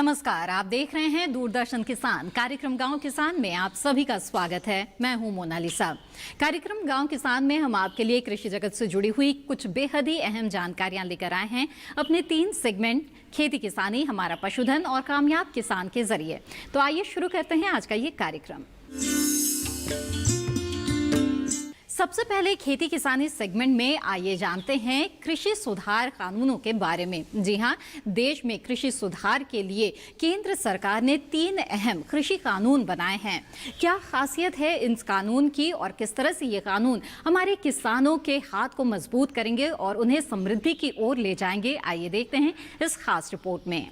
नमस्कार, आप देख रहे हैं दूरदर्शन किसान। कार्यक्रम गांव किसान में आप सभी का स्वागत है। मैं हूं मोनालिसा। कार्यक्रम गांव किसान में हम आपके लिए कृषि जगत से जुड़ी हुई कुछ बेहद ही अहम जानकारियां लेकर आए हैं अपने 3 सेगमेंट खेती किसानी, हमारा पशुधन और कामयाब किसान के जरिए। तो आइए शुरू करते हैं आज का ये कार्यक्रम। सबसे पहले खेती किसानी सेगमेंट में आइए जानते हैं कृषि सुधार कानूनों के बारे में। जी हां, देश में कृषि सुधार के लिए केंद्र सरकार ने 3 अहम कृषि कानून बनाए हैं। क्या खासियत है इन कानून की और किस तरह से ये कानून हमारे किसानों के हाथ को मजबूत करेंगे और उन्हें समृद्धि की ओर ले जाएंगे, आइए देखते हैं इस खास रिपोर्ट में।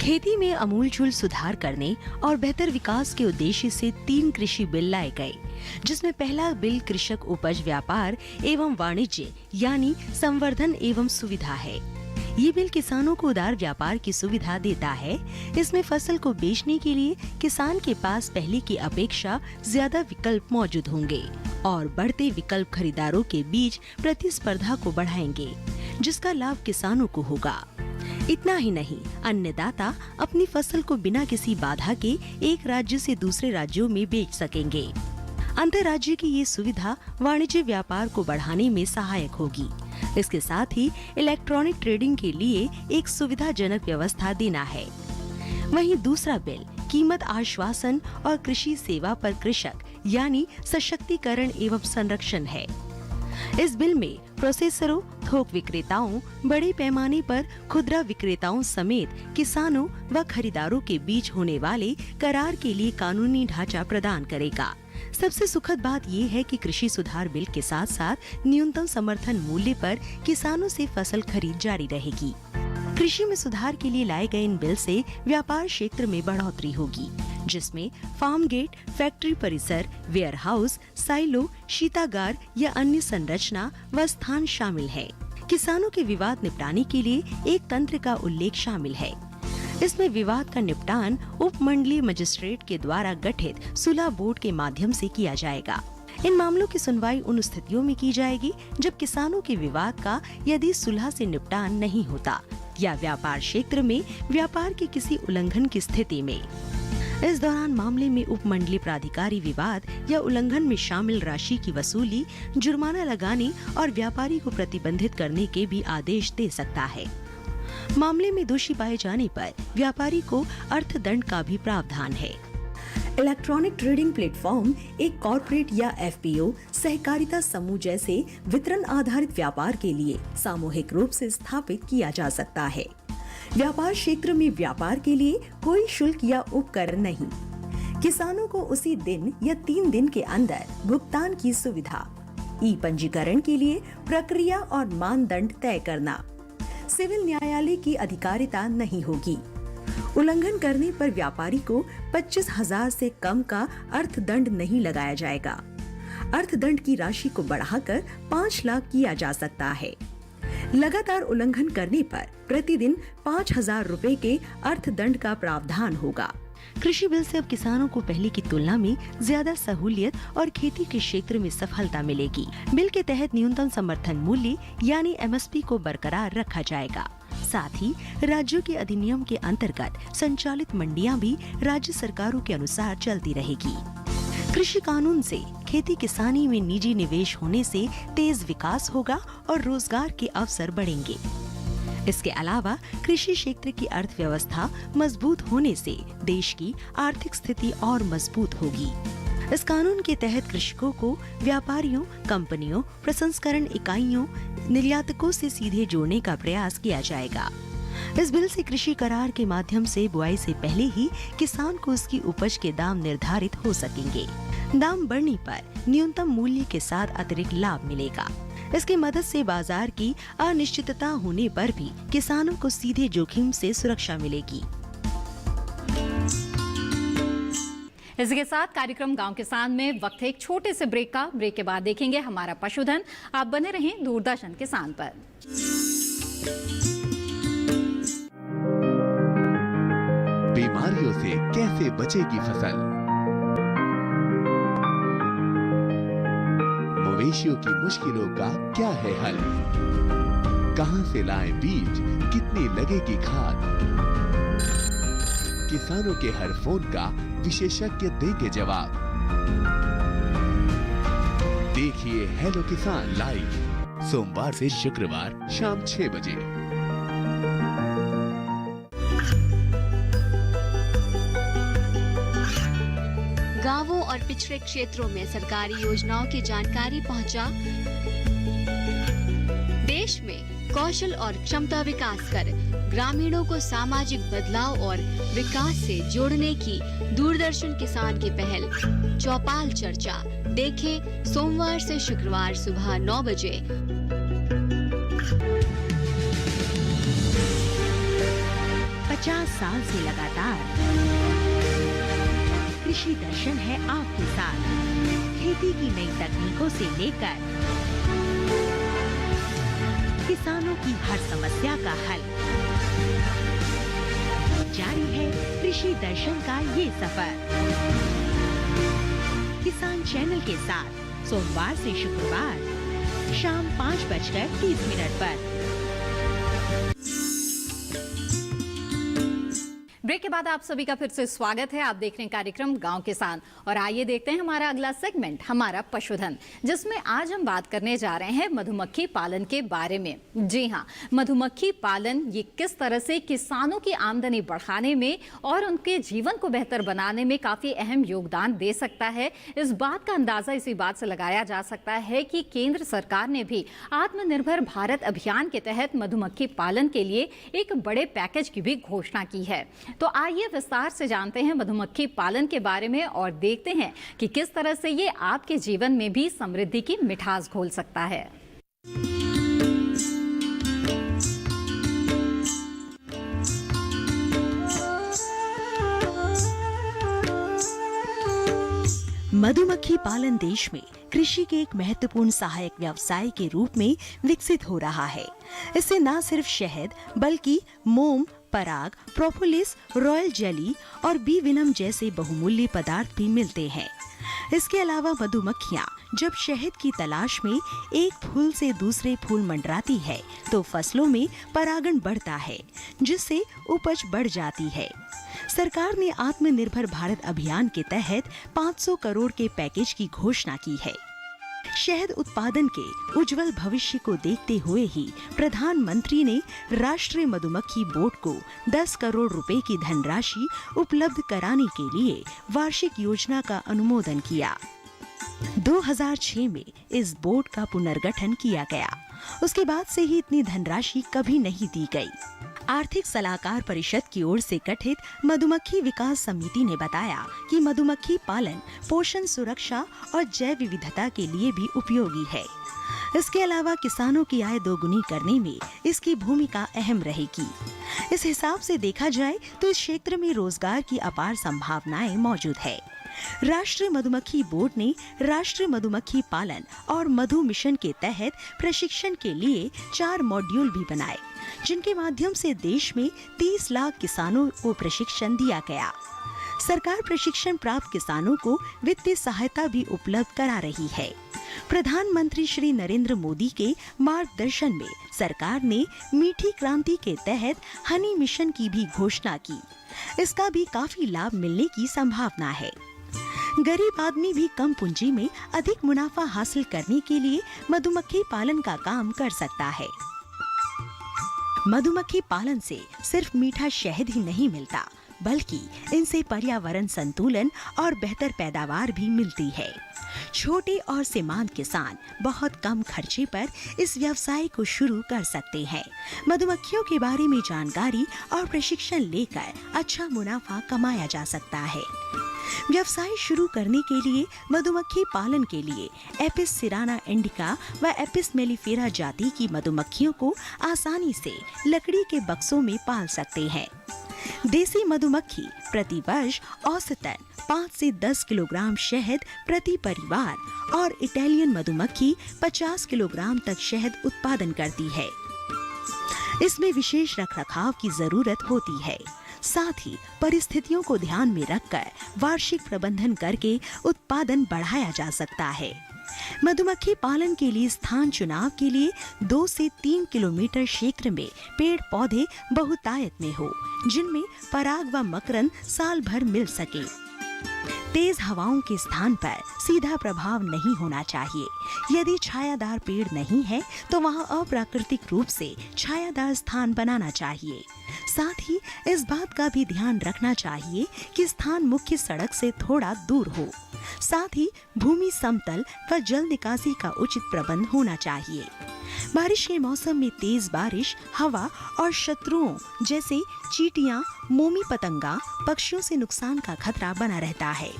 खेती में आमूलचूल सुधार करने और बेहतर विकास के उद्देश्य से 3 कृषि बिल लाए गए, जिसमें पहला बिल कृषक उपज व्यापार एवं वाणिज्य यानी संवर्धन एवं सुविधा है। ये बिल किसानों को उदार व्यापार की सुविधा देता है। इसमें फसल को बेचने के लिए किसान के पास पहले की अपेक्षा ज्यादा विकल्प मौजूद होंगे और बढ़ते विकल्प खरीदारों के बीच प्रतिस्पर्धा को बढ़ाएंगे, जिसका लाभ किसानों को होगा। इतना ही नहीं, अन्नदाता अपनी फसल को बिना किसी बाधा के एक राज्य से दूसरे राज्यों में बेच सकेंगे। अंतर्राज्य की ये सुविधा वाणिज्य व्यापार को बढ़ाने में सहायक होगी। इसके साथ ही इलेक्ट्रॉनिक ट्रेडिंग के लिए एक सुविधाजनक व्यवस्था देना है। वहीं दूसरा बिल कीमत आश्वासन और कृषि सेवा पर कृषक यानी सशक्तिकरण एवं संरक्षण है। इस बिल में प्रोसेसरों, थोक विक्रेताओं, बड़े पैमाने पर खुदरा विक्रेताओं समेत किसानों व खरीदारों के बीच होने वाले करार के लिए कानूनी ढांचा प्रदान करेगा। सबसे सुखद बात ये है कि कृषि सुधार बिल के साथ साथ न्यूनतम समर्थन मूल्य पर किसानों से फसल खरीद जारी रहेगी। कृषि में सुधार के लिए लाए गए इन बिल से व्यापार क्षेत्र में बढ़ोतरी होगी, जिसमें फार्म गेट, फैक्ट्री परिसर, वेयर हाउस, साइलो, शीतागार या अन्य संरचना व स्थान शामिल है। किसानों के विवाद निपटाने के लिए एक तंत्र का उल्लेख शामिल है। इसमें विवाद का निपटान उप मंडलीय मजिस्ट्रेट के द्वारा गठित सुलह बोर्ड के माध्यम से किया जाएगा। इन मामलों की सुनवाई उन स्थितियों में की जाएगी जब किसानों के विवाद का यदि सुलह से निपटान नहीं होता या व्यापार क्षेत्र में व्यापार के किसी उल्लंघन की स्थिति में। इस दौरान मामले में उप मंडलीय प्राधिकारी विवाद या उल्लंघन में शामिल राशि की वसूली, जुर्माना लगाने और व्यापारी को प्रतिबंधित करने के भी आदेश दे सकता है। मामले में दोषी पाए जाने पर व्यापारी को अर्थदंड का भी प्रावधान है। इलेक्ट्रॉनिक ट्रेडिंग प्लेटफॉर्म एक कॉर्पोरेट या एफपीओ, सहकारिता समूह जैसे वितरण आधारित व्यापार के लिए सामूहिक रूप से स्थापित किया जा सकता है। व्यापार क्षेत्र में व्यापार के लिए कोई शुल्क या उपकर नहीं। किसानों को उसी दिन या 3 दिन के अंदर भुगतान की सुविधा। ई पंजीकरण के लिए प्रक्रिया और मानदंड तय करना। सिविल न्यायालय की अधिकारिता नहीं होगी। उल्लंघन करने पर व्यापारी को 25,000 से कम का अर्थदंड नहीं लगाया जाएगा। अर्थदंड की राशि को बढ़ाकर 5 लाख किया जा सकता है। लगातार उल्लंघन करने पर प्रतिदिन 5,000 रुपए के अर्थदंड का प्रावधान होगा। कृषि बिल से अब किसानों को पहले की तुलना में ज्यादा सहूलियत और खेती के क्षेत्र में सफलता मिलेगी। बिल के तहत न्यूनतम समर्थन मूल्य यानी एमएसपी को बरकरार रखा जाएगा। साथ ही राज्यों के अधिनियम के अंतर्गत संचालित मंडियां भी राज्य सरकारों के अनुसार चलती रहेगी। कृषि कानून से खेती किसानी में निजी निवेश होने से तेज विकास होगा और रोजगार के अवसर बढ़ेंगे। इसके अलावा कृषि क्षेत्र की अर्थव्यवस्था मजबूत होने से देश की आर्थिक स्थिति और मजबूत होगी। इस कानून के तहत कृषकों को व्यापारियों, कंपनियों, प्रसंस्करण इकाइयों, निर्यातकों से सीधे जोड़ने का प्रयास किया जाएगा। इस बिल से कृषि करार के माध्यम से बुआई से पहले ही किसान को उसकी उपज के दाम निर्धारित हो सकेंगे। दाम बढ़ने पर न्यूनतम मूल्य के साथ अतिरिक्त लाभ मिलेगा। इसकी मदद से बाजार की अनिश्चितता होने पर भी किसानों को सीधे जोखिम से सुरक्षा मिलेगी। इसी के साथ कार्यक्रम गांव किसान में वक्त है एक छोटे से ब्रेक का। ब्रेक के बाद देखेंगे हमारा पशुधन। आप बने रहें दूरदर्शन किसान पर। बीमारियों से कैसे बचेगी फसल? मवेशियों की मुश्किलों का क्या है हल? कहां से लाएं बीज, कितनी लगेगी खाद? किसानों के हर फोन का विशेषज्ञ देंगे जवाब। देखिए हेलो किसान लाइव सोमवार से शुक्रवार शाम 6 बजे। गांवों और पिछड़े क्षेत्रों में सरकारी योजनाओं की जानकारी पहुंचा। देश में कौशल और क्षमता विकास कर ग्रामीणों को सामाजिक बदलाव और विकास से जोड़ने की दूरदर्शन किसान की पहल चौपाल चर्चा देखें सोमवार से शुक्रवार सुबह 9 बजे। पचास साल से लगातार कृषि दर्शन है आपके साथ। खेती की नई तकनीकों से लेकर किसानों की हर समस्या का हल, जारी है कृषि दर्शन का ये सफर। किसान चैनल के साथ सोमवार से शुक्रवार शाम 5:30 पर। ब्रेक के बाद आप सभी का फिर से स्वागत है। आप देख रहे हैं कार्यक्रम गांव किसान और आइए देखते हैं हमारा अगला सेगमेंट, हमारा पशुधन, जिसमें आज हम बात करने जा रहे हैं मधुमक्खी पालन के बारे में। जी हां, मधुमक्खी पालन ये किस तरह से किसानों की आमदनी बढ़ाने में और उनके जीवन को बेहतर बनाने में काफी अहम योगदान दे सकता है। इस बात का अंदाजा इसी बात से लगाया जा सकता है कि केंद्र सरकार ने भी आत्मनिर्भर भारत अभियान के तहत मधुमक्खी पालन के लिए एक बड़े पैकेज की भी घोषणा की है। तो आइए विस्तार से जानते हैं मधुमक्खी पालन के बारे में और देखते हैं कि किस तरह से ये आपके जीवन में भी समृद्धि की मिठास घोल सकता है। मधुमक्खी पालन देश में कृषि के एक महत्वपूर्ण सहायक व्यवसाय के रूप में विकसित हो रहा है। इससे न सिर्फ शहद बल्कि मोम, पराग, प्रोपोलिस, रॉयल जेली और बी विनम जैसे बहुमूल्य पदार्थ भी मिलते हैं। इसके अलावा मधुमक्खियाँ जब शहद की तलाश में एक फूल से दूसरे फूल मंडराती है तो फसलों में परागण बढ़ता है, जिससे उपज बढ़ जाती है। सरकार ने आत्मनिर्भर भारत अभियान के तहत 500 करोड़ के पैकेज की घोषणा की है। शहद उत्पादन के उज्जवल भविष्य को देखते हुए ही प्रधानमंत्री ने राष्ट्रीय मधुमक्खी बोर्ड को 10 करोड़ रुपए की धनराशि उपलब्ध कराने के लिए वार्षिक योजना का अनुमोदन किया। 2006 में इस बोर्ड का पुनर्गठन किया गया। उसके बाद से ही इतनी धनराशि कभी नहीं दी गई। आर्थिक सलाहकार परिषद की ओर से गठित मधुमक्खी विकास समिति ने बताया कि मधुमक्खी पालन पोषण सुरक्षा और जैव विविधता के लिए भी उपयोगी है। इसके अलावा किसानों की आय दोगुनी करने में इसकी भूमिका अहम रहेगी। इस हिसाब से देखा जाए तो इस क्षेत्र में रोजगार की अपार संभावनाएं मौजूद है। राष्ट्रीय मधुमक्खी बोर्ड ने राष्ट्रीय मधुमक्खी पालन और मधु मिशन के तहत प्रशिक्षण के लिए 4 मॉड्यूल भी बनाए, जिनके माध्यम से देश में 30 लाख किसानों को प्रशिक्षण दिया गया। सरकार प्रशिक्षण प्राप्त किसानों को वित्तीय सहायता भी उपलब्ध करा रही है। प्रधानमंत्री श्री नरेंद्र मोदी के मार्गदर्शन में सरकार ने मीठी क्रांति के तहत हनी मिशन की भी घोषणा की। इसका भी काफी लाभ मिलने की संभावना है। गरीब आदमी भी कम पूंजी में अधिक मुनाफा हासिल करने के लिए मधुमक्खी पालन का काम कर सकता है। मधुमक्खी पालन से सिर्फ मीठा शहद ही नहीं मिलता, बल्कि इनसे पर्यावरण संतुलन और बेहतर पैदावार भी मिलती है। छोटे और सीमांत किसान बहुत कम खर्चे पर इस व्यवसाय को शुरू कर सकते हैं। मधुमक्खियों के बारे में जानकारी और प्रशिक्षण लेकर अच्छा मुनाफा कमाया जा सकता है। व्यवसाय शुरू करने के लिए मधुमक्खी पालन के लिए एपिस सिराना इंडिका व एपिस मेलिफेरा जाति की मधुमक्खियों को आसानी से लकड़ी के बक्सों में पाल सकते हैं। देसी मधुमक्खी प्रति वर्ष औसतन 5 से 10 किलोग्राम शहद प्रति परिवार और इटालियन मधुमक्खी 50 किलोग्राम तक शहद उत्पादन करती है। इसमें विशेष रखरखाव की जरूरत होती है। साथ ही परिस्थितियों को ध्यान में रखकर वार्षिक प्रबंधन करके उत्पादन बढ़ाया जा सकता है। मधुमक्खी पालन के लिए स्थान चुनाव के लिए 2 से 3 किलोमीटर क्षेत्र में पेड़ पौधे बहुतायत में हो, जिनमें पराग व मकरंद साल भर मिल सके। तेज हवाओं के स्थान पर सीधा प्रभाव नहीं होना चाहिए। यदि छायादार पेड़ नहीं है तो वहां अप्राकृतिक रूप से छायादार स्थान बनाना चाहिए। साथ ही इस बात का भी ध्यान रखना चाहिए कि स्थान मुख्य सड़क से थोड़ा दूर हो। साथ ही भूमि समतल व जल निकासी का उचित प्रबंध होना चाहिए। बारिश के मौसम में तेज बारिश, हवा और शत्रुओं जैसे चींटियां, मोमी पतंगा, पक्षियों से नुकसान का खतरा बना रहता है।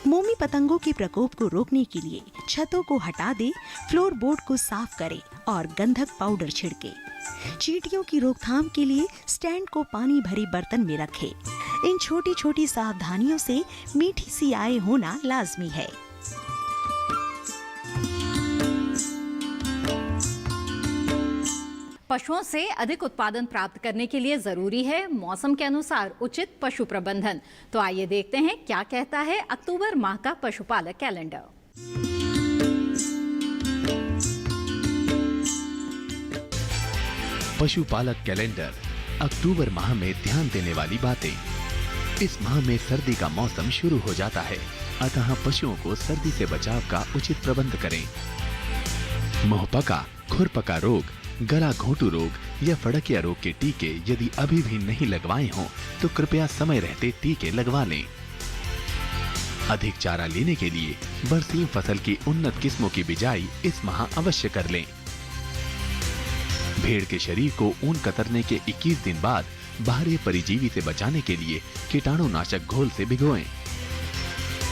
मोमी पतंगों के प्रकोप को रोकने के लिए छतों को हटा दे, फ्लोर बोर्ड को साफ करें और गंधक पाउडर छिड़के। चींटियों की रोकथाम के लिए स्टैंड को पानी भरे बर्तन में रखें। इन छोटी छोटी सावधानियों से मीठी सी आय होना लाजमी है। पशुओं से अधिक उत्पादन प्राप्त करने के लिए जरूरी है मौसम के अनुसार उचित पशु प्रबंधन। तो आइए देखते हैं क्या कहता है अक्टूबर माह का पशुपालक कैलेंडर। पशुपालक कैलेंडर अक्टूबर माह में ध्यान देने वाली बातें। इस माह में सर्दी का मौसम शुरू हो जाता है, अतः पशुओं को सर्दी से बचाव का उचित प्रबंध करें। मुंहपका, खुरपका रोग, गला घोंटू रोग या फड़किया रोग के टीके यदि अभी भी नहीं लगवाए हों तो कृपया समय रहते टीके लगवा लें। अधिक चारा लेने के लिए बरसीम फसल की उन्नत किस्मों की बिजाई इस माह अवश्य कर लें। भेड़ के शरीर को ऊन कतरने के 21 दिन बाद बाहरी परिजीवी से बचाने के लिए कीटाणुनाशक घोल से भिगोएं।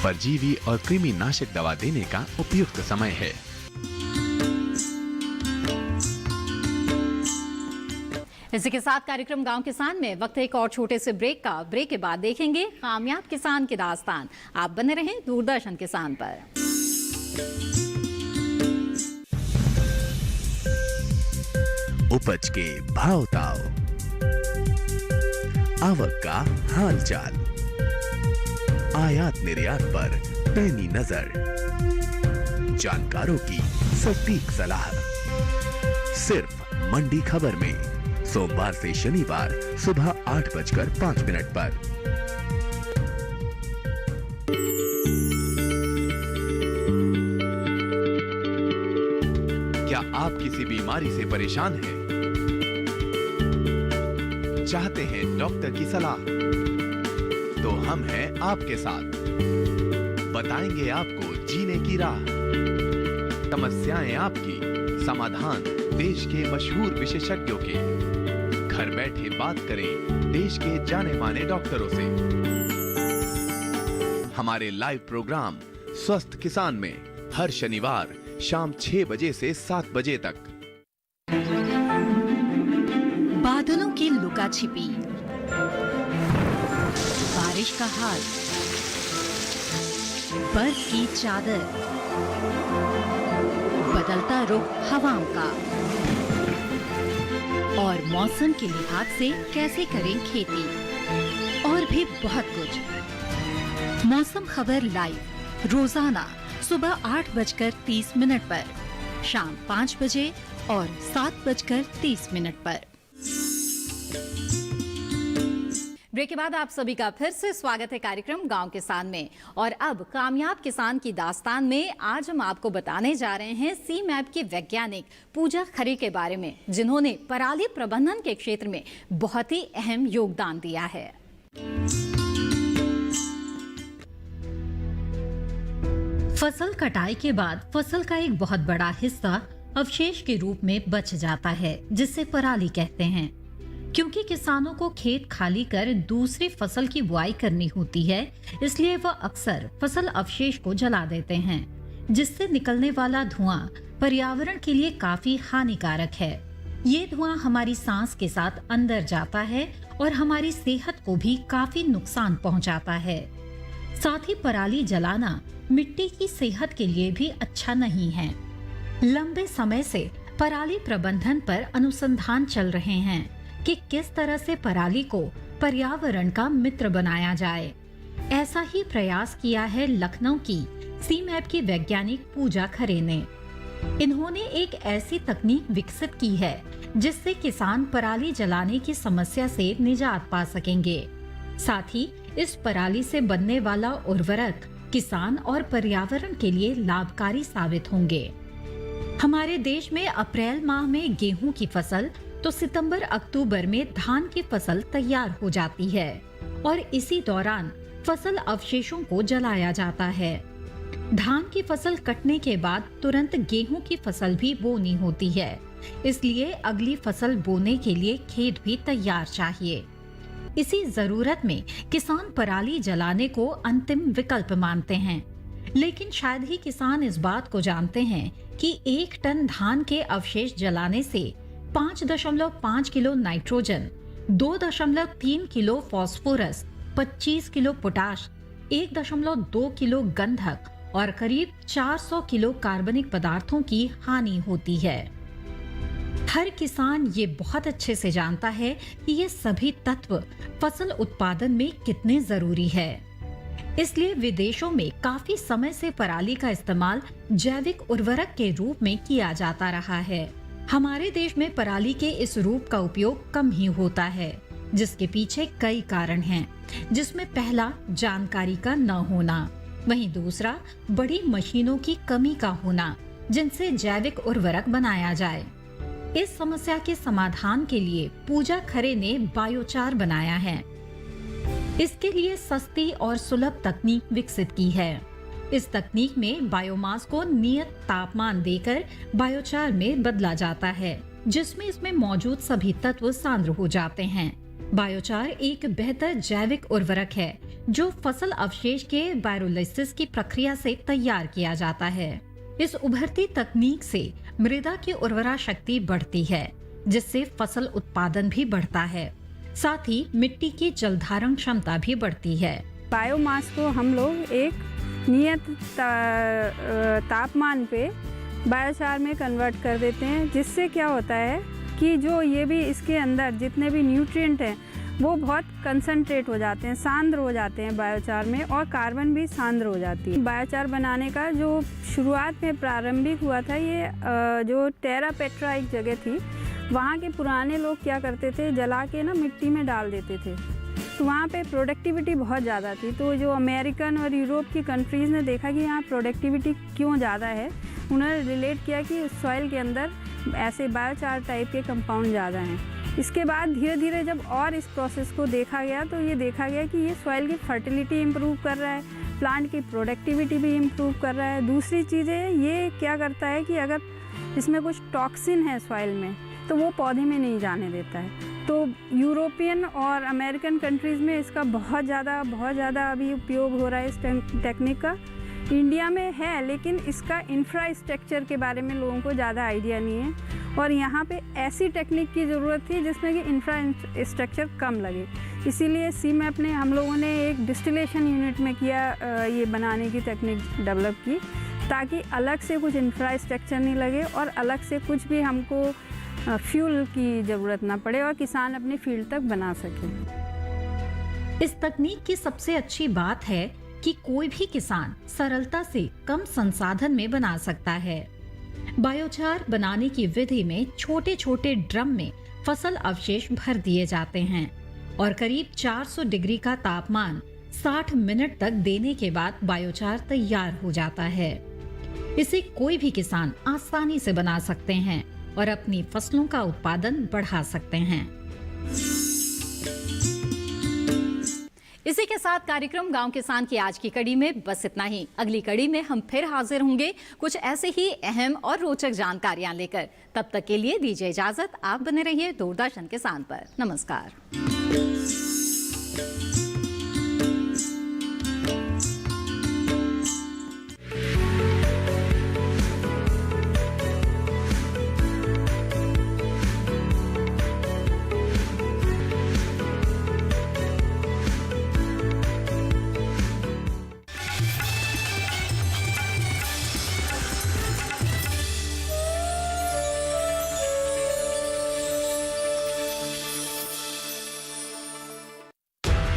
परजीवी और कृमि नाशक दवा देने का उपयुक्त समय है। इसी के साथ कार्यक्रम गांव किसान में वक्त है एक और छोटे से ब्रेक का। ब्रेक के बाद देखेंगे कामयाब किसान की दास्तान। आप बने रहें दूरदर्शन किसान पर। उपज के भाव ताव, आवक का हाल चाल, आयात निर्यात पर पैनी नजर, जानकारों की सटीक सलाह, सिर्फ मंडी खबर में सोमवार से शनिवार सुबह 8:05 पर। क्या आप किसी बीमारी से परेशान हैं? चाहते हैं डॉक्टर की सलाह? तो हम हैं आपके साथ। बताएंगे आपको जीने की राह। समस्याएं आपकी, समाधान देश के मशहूर विशेषज्ञों के। घर बैठे बात करें देश के जाने माने डॉक्टरों से। हमारे लाइव प्रोग्राम स्वस्थ किसान में हर शनिवार शाम 6 बजे से 7 बजे तक। बादलों की लुका छिपी, बारिश का हाल, बर्फ की चादर, बदलता रुख हवाओं का और मौसम के लिहाज से कैसे करें खेती, और भी बहुत कुछ। मौसम खबर लाइव रोजाना सुबह 8:30 पर, शाम 5 बजे और 7:30 पर। ब्रेक के बाद आप सभी का फिर से स्वागत है कार्यक्रम गांव किसान में। और अब कामयाब किसान की दास्तान में आज हम आपको बताने जा रहे हैं सी मैप की वैज्ञानिक पूजा खरे के बारे में, जिन्होंने पराली प्रबंधन के क्षेत्र में बहुत ही अहम योगदान दिया है। फसल कटाई के बाद फसल का एक बहुत बड़ा हिस्सा अवशेष के रूप में बच जाता है, जिसे पराली कहते हैं। क्योंकि किसानों को खेत खाली कर दूसरी फसल की बुआई करनी होती है, इसलिए वह अक्सर फसल अवशेष को जला देते हैं, जिससे निकलने वाला धुआं पर्यावरण के लिए काफी हानिकारक है। ये धुआं हमारी सांस के साथ अंदर जाता है और हमारी सेहत को भी काफी नुकसान पहुंचाता है। साथ ही पराली जलाना मिट्टी की सेहत के लिए भी अच्छा नहीं है। लंबे समय से पराली प्रबंधन पर अनुसंधान चल रहे हैं कि किस तरह से पराली को पर्यावरण का मित्र बनाया जाए। ऐसा ही प्रयास किया है लखनऊ की सीमैप की वैज्ञानिक पूजा खरे ने। इन्होंने एक ऐसी तकनीक विकसित की है जिससे किसान पराली जलाने की समस्या से निजात पा सकेंगे। साथ ही इस पराली से बनने वाला उर्वरक किसान और पर्यावरण के लिए लाभकारी साबित होंगे। हमारे देश में अप्रैल माह में गेहूं की फसल तो सितंबर अक्टूबर में धान की फसल तैयार हो जाती है और इसी दौरान फसल अवशेषों को जलाया जाता है। धान की फसल कटने के बाद तुरंत गेहूं की फसल भी बोनी होती है, इसलिए अगली फसल बोने के लिए खेत भी तैयार चाहिए। इसी जरूरत में किसान पराली जलाने को अंतिम विकल्प मानते हैं, लेकिन शायद ही किसान इस बात को जानते हैं कि 1 टन धान के अवशेष जलाने से 5.5 kilo nitrogen, 2.3 kilo phosphorus, 25 kilo potash, 1.2 kilo गंधक और करीब 400 किलो कार्बनिक पदार्थों की हानि होती है। हर किसान ये बहुत अच्छे से जानता है कि ये सभी तत्व फसल उत्पादन में कितने जरूरी है। इसलिए विदेशों में काफी समय से पराली का इस्तेमाल जैविक उर्वरक के रूप में किया जाता रहा है। हमारे देश में पराली के इस रूप का उपयोग कम ही होता है, जिसके पीछे कई कारण हैं, जिसमें पहला जानकारी का न होना, वहीं दूसरा बड़ी मशीनों की कमी का होना जिनसे जैविक उर्वरक बनाया जाए। इस समस्या के समाधान के लिए पूजा खरे ने बायोचार बनाया है। इसके लिए सस्ती और सुलभ तकनीक विकसित की है। इस तकनीक में बायोमास को नियत तापमान देकर बायोचार में बदला जाता है, जिसमें इसमें मौजूद सभी तत्व सांद्र हो जाते हैं। बायोचार एक बेहतर जैविक उर्वरक है जो फसल अवशेष के बायोलिसिस की प्रक्रिया से तैयार किया जाता है। इस उभरती तकनीक से मृदा की उर्वरा शक्ति बढ़ती है, जिससे फसल उत्पादन भी बढ़ता है। साथ ही मिट्टी की जलधारण क्षमता भी बढ़ती है। बायोमास को हम लोग एक नियत तापमान पे बायोचार में कन्वर्ट कर देते हैं, जिससे क्या होता है कि जो ये भी इसके अंदर जितने भी न्यूट्रिएंट हैं वो बहुत कंसंट्रेट हो जाते हैं, सांद्र हो जाते हैं बायोचार में, और कार्बन भी सांद्र हो जाती है। बायोचार बनाने का जो शुरुआत में प्रारंभिक हुआ था, ये जो टेरा पेट्रा एक जगह थी, वहाँ के पुराने लोग क्या करते थे, जला के ना मिट्टी में डाल देते थे, तो वहाँ पे प्रोडक्टिविटी बहुत ज़्यादा थी। तो जो अमेरिकन और यूरोप की कंट्रीज़ ने देखा कि यहाँ प्रोडक्टिविटी क्यों ज़्यादा है, उन्होंने रिलेट किया कि सॉइल के अंदर ऐसे बायोचार टाइप के कंपाउंड ज़्यादा हैं। इसके बाद धीरे धीरे जब और इस प्रोसेस को देखा गया तो ये देखा गया कि ये सॉइल की फर्टिलिटी इम्प्रूव कर रहा है, प्लांट की प्रोडक्टिविटी भी इम्प्रूव कर रहा है। दूसरी चीज़ें ये क्या करता है कि अगर इसमें कुछ टॉक्सिन है सॉइल में तो वो पौधे में नहीं जाने देता है। तो यूरोपियन और अमेरिकन कंट्रीज़ में इसका बहुत ज़्यादा अभी उपयोग हो रहा है इस टेक्निक का। इंडिया में है, लेकिन इसका इंफ्रास्ट्रक्चर के बारे में लोगों को ज़्यादा आइडिया नहीं है, और यहाँ पे ऐसी टेक्निक की ज़रूरत थी जिसमें कि इंफ्रास्ट्रक्चर कम लगे। इसीलिए सीमैप ने हम लोगों ने एक डिस्टिलेशन यूनिट में किया, ये बनाने की टेक्निक डेवलप की, ताकि अलग से कुछ इंफ्रास्ट्रक्चर नहीं लगे और अलग से कुछ भी हमको फ्यूल की ज़रूरत ना पड़े और किसान अपनी फील्ड तक बना सके। इस तकनीक की सबसे अच्छी बात है कि कोई भी किसान सरलता से कम संसाधन में बना सकता है। बायोचार बनाने की विधि में छोटे छोटे ड्रम में फसल अवशेष भर दिए जाते हैं और करीब 400 डिग्री का तापमान 60 मिनट तक देने के बाद बायोचार तैयार हो जाता है। इसे कोई भी किसान आसानी से बना सकते हैं और अपनी फसलों का उत्पादन बढ़ा सकते हैं। इसी के साथ कार्यक्रम गांव किसान की आज की कड़ी में बस इतना ही। अगली कड़ी में हम फिर हाजिर होंगे कुछ ऐसे ही अहम और रोचक जानकारियां लेकर। तब तक के लिए दीजिए इजाजत। आप बने रहिए दूरदर्शन किसान पर। नमस्कार।